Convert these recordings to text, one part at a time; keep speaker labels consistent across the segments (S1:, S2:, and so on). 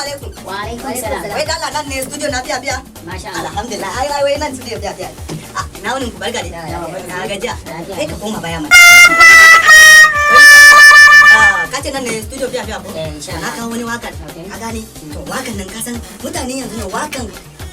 S1: alaikum.
S2: Wa alaikum salam.
S1: Wai da Allah nan ne studio na fiya.
S2: Masha Allah.
S1: Alhamdulillah. Ai wai nan studio fiya. Ah, na wani ku barka da. Na gajiya. Sai ka koma baya mana. Kace nan ne studio fiya ko?
S2: Insha Allah.
S1: Na kawo wani wakan. Ka gane? To wakan nan ka san mutane yanzu ne wakan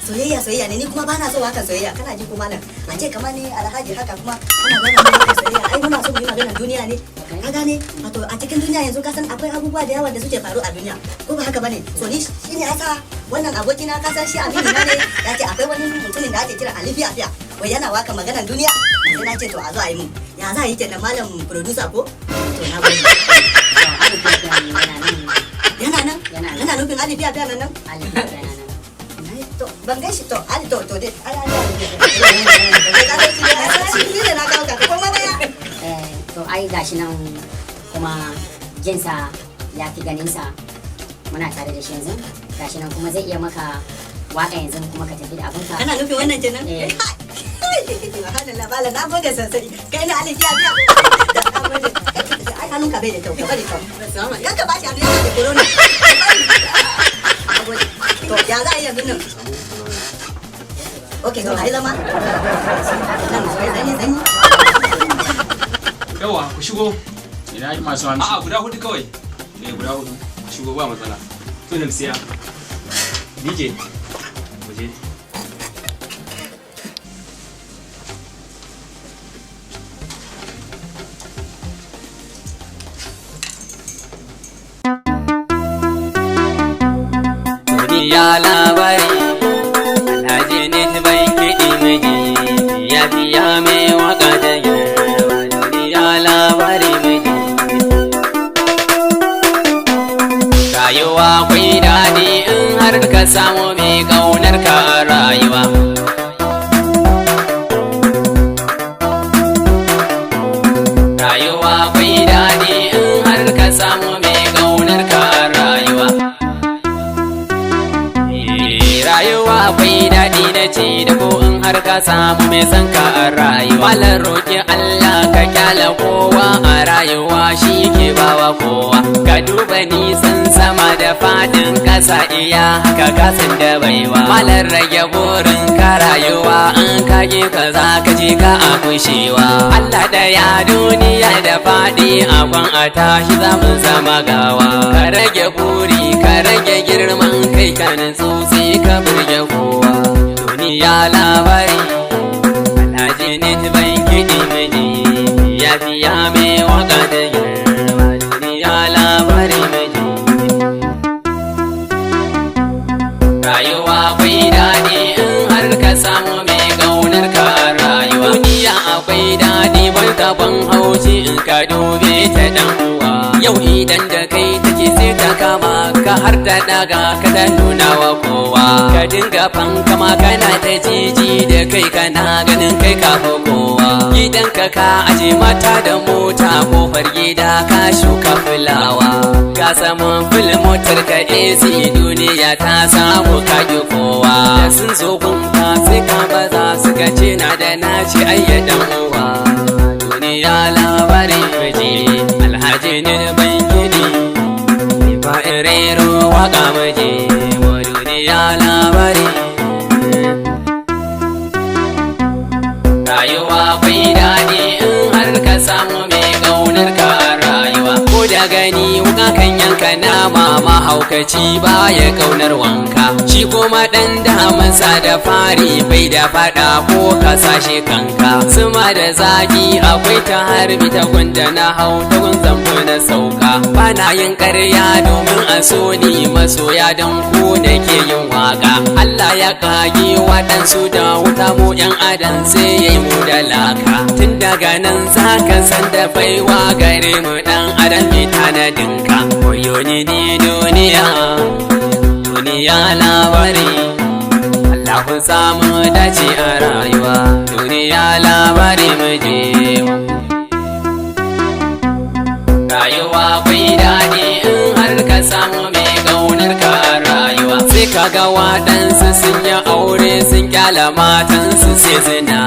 S1: soyayya ne, ni kuma bana so wakan soyayya. Kana ji kuma nan a ce kamar ni alhaji haka kuma ana gana wakan soyayya. Ai muna so mu yi maganar duniya ne. Ka gane? Wato a cikin duniya yanzu ka san akwai abubuwa da yawa da suke faru a duniya. Ko ba haka bane? So ni shine asa wannan abokina ka san shi amini na ne. Ya ce akwai wani mutumin da ake kira Ali Fiya. Wai yana wakan maganar duniya. Sai na ce to a zo a yi mun. Ya za a yi kenan malam producer ko? To na gode. Yana nan? Yana nufin Ali Fiya nan?
S2: Ali Fiya nan.
S1: To ban gaishe to Ali to dai ai na kawo ka ko ma baya.
S2: To ai gashi nan kuma jinsa ya fi ganinsa muna tare da shi yanzu gashi nan kuma zai iya maka waka yanzu kuma ka tafi da abinka.
S1: Kana nufin wannan kenan? Subhanallah bala na gode sosai kai na Ali Fiya. Ai hannunka bai da kyau ka bari kawai. Kan ka bashi hannu yana da corona. To ya za a yi yanzu nan? Okay, to ai zama.
S3: Yawa ku shigo.
S4: Ina yi masu hamshi.
S3: A'a guda hudu kawai. Guda hudu. Ku shigo ba matsala. Tunan siya. DJ. Kuje.
S5: Ya labari Alhaji ne bai kiɗi miji ya biya mai waka da yarwa ya labari miji rayuwa kwai daɗi in har ka samu mai ƙaunar ka a rayuwa rayuwa kwai daɗi in har ka samu mai ƙaunar ka a rayuwa rayuwa akwai daɗi na ce da ko in har ka samu mai son ka a rayuwa malar roƙi Allah ka kyala kowa a rayuwa shi ke bawa kowa ka duba nisan sama da fadin ƙasa iya haka kasan da baiwa malar rage burin ka rayuwa in ka ge ka za ka je ka a kushewa Allah da ya duniya da faɗi a kwan a tashi za mu zama gawa ka rage buri ka rage girman kai ka nutsu sai ka burge kowa duniya labari Alhaji ne ban kiɗi miji ya biya mai waka da yarwa duniya labari miji rayuwa kwai daɗi in har ka samu mai ƙaunar ka rayuwa duniya akwai daɗi bai taban haushi in ka dube ta dan uwa yau idan da kai take sai ta kama ka har ta daga ka ta nuna wa kowa ka dinga fankama kana ta jiji da kai kana ganin kai kafa kowa gidan ka aje mata da mota kofar gida ka shuka fulawa ka saman fil motar ka AC duniya ta samu ka ki kowa da sun zo gunka sai ka baza suka ce na da na ci ayyadan uwa duniya labari miji Alhaji ne ban gidi ba irero waka miji duniya labari rayuwa bai daɗi in har ka samu mai ƙaunar ka rayuwa ko da gani wuka kan yanka nama mahaukaci baya ƙaunar wanka shi kuma ɗan damansa da fari bai da faɗa ko ka sashe kanka suma da zagi akwai ta harbi ta gunda na hau ta gun zambo na sauka bana yin ƙarya domin a so ni masoya don ku nake yin waka Allah ya kage waɗansu da wuta mu yan adam sai yayi mu da laka tun daga nan zaka san da baiwa gare mu dan adam mai tanadinka koyo ni duniya labari Allah ku samu dace a rayuwa duniya labari mu je rayuwa kwai daɗi in har ka samu mai ƙaunar ka rayuwa sai kaga waɗansu sun yi aure sun kyala matansu sai zina,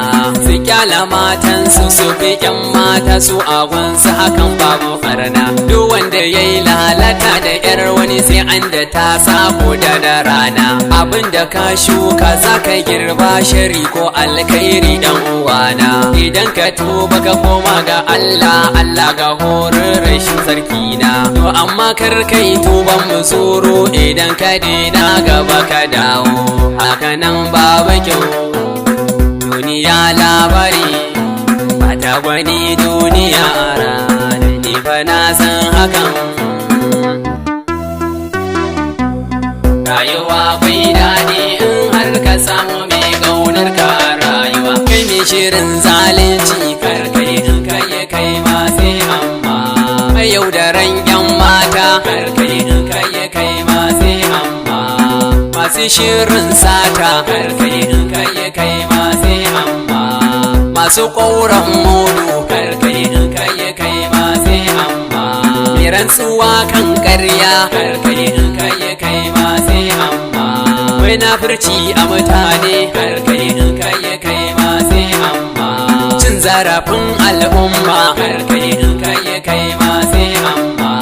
S5: su kyala matansu su fi ƴan mata su agunsu hakan babu farna. Duk wanda ya yi lalata da ƴar wani sai an da ta sako da rana. Abin da ka shuka za ka girba, shari ko alkhairi dan uwana. Idan ka tuba ka koma ga Allah, Allah ga horar rashin sarkina. To amma kar kai tuban muzuru, idan ka dina gaba ka dawo, hakanan babu kyau. Duniya labari mata gwani, duniya rana, ni fa na san hakan. Rayuwa akwai daɗi in har ka samu mai ƙaunar ka rayuwa. Kai mai shirin zalunci karkai in kai ma sai amma. Mai yaudaran ƴan mata karkai in kai ma sai amma. Masu shirin sata karkai in kai ma sai amma. Masu ƙauran mudu karkai in kai ma sai amma. Mai rantsuwa kan ƙarya karkai in kai ma sai amma. Mai nafurci a mutane karkai in kai ma sai amma. Cin zarafin al'umma karkai in kai ma sai amma.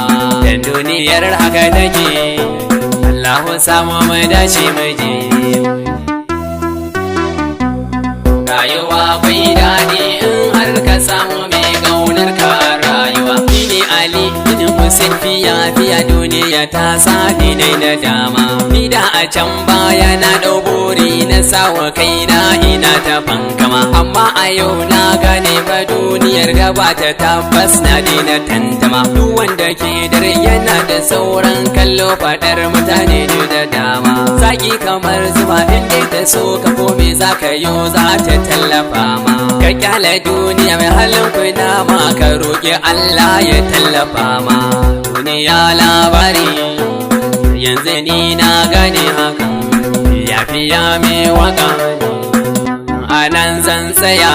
S5: Dan duniyar haka take, Allahu samu mu dace mu je. Rayuwa bai daɗi in har ka samu mai ƙaunar ka rayuwa. Ni ne Ali bin Hussein, fiya duniya ta sani nai na dama. Ni da a can baya na ɗau buri na sawa kaina ina ta fankama, amma a yau na gane ba duniyar gaba ta tabbas na daina tantama. Duk wanda ke dare yana da sauran kallo, faɗar mutane ne da dama. Zaki kamar zuba in dai ta so ka kome za ka yo za ta tallafa ma. Ka kyale duniya mai halin kunama, ka roƙi Allah ya tallafa ma. Duniya labari yanzu ni na gane hakan, yafiya mai waka a nan zan tsaya.